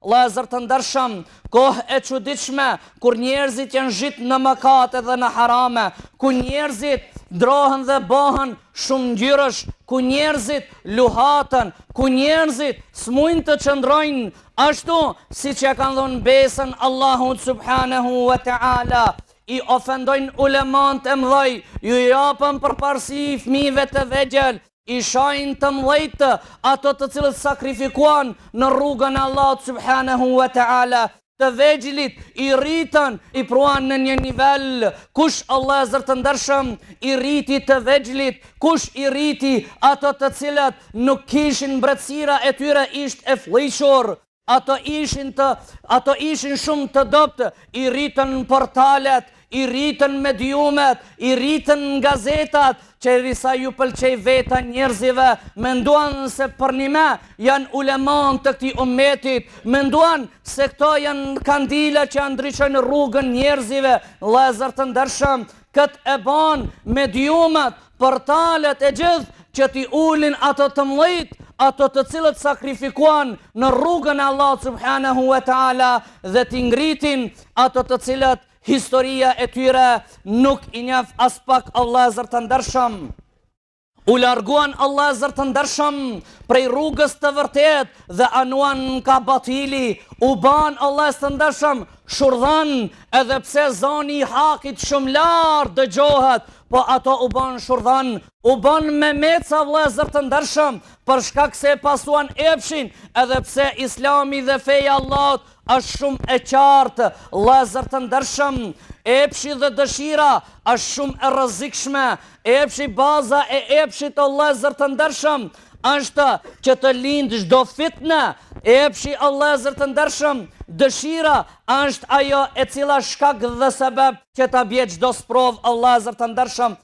Vëllezër të ndershëm, kohë e çuditshme kur njerëzit janë zhitë në mëkate dhe në harame, ku njerëzit ndrohen dhe bëhen shumë ngjyrësh, ku njerëzit luhatën, ku njerëzit s'mujnë të qëndrojnë ashtu siç ja kanë dhënë besën Allahut subhanahu wa ta'ala. I ofendojnë uleman të mëdhej, ju japën përparësi fëmijëve të vegjël, i shajnë të mëdhejtë ato të cilët sakrifikuan në rrugën e Allahut subhanahu wa ta'ala. Të vegjëlit i rritën, i pruan në një nivel. Kush Allah zër të ndershëm i rriti të vegjëlit, kush i rriti ato të cilët nuk kishin mbretësira e tyre isht e fllihshur. Ato ishin shumë të dobët, i rritën portalet, i rritën mediumet, i rritën gazetat, që risa ju pëlqej veta njerëzive, menduan se për një me janë uleman të këtij ummetit, menduan se këto janë kandila që ndriçojnë rrugën njerëzive. Vëllezër të ndershëm, këtë e ban mediumet, portalet e gjithë që t'i ulin ato të mëdhejt, ato të cilët sakrifikuan në rrugën e Allahut subhanahu wa ta'ala dhe t'i ngritin ato të cilët historia e tyre nuk i njeh as pak. Allah zër të ndershëm, u larguan Allah zër të ndershëm prej rrugës të vërtet dhe anuan ka batili, u ban Allah zër të ndershëm shurdhan, edhe pse zani i hakit shumë lartë dëgjohet, po ato u ban shurdhan, u ban me meca vëllezër të ndershëm, për shkak se e pasuan epshin, edhe pse Islami dhe feja Allahut është shumë e qartë. Vëllezër të ndershëm, epshi dhe dëshira është shumë e rrezikshme. Epshi, baza e epshit o vëllezër të ndershëm është që të lindë çdo fitnë. Epshi o vëllezër të ndershëm, dëshira është ajo e cila shkak dhe sebeb që ta bie çdo sprov o vëllezër të ndershëm.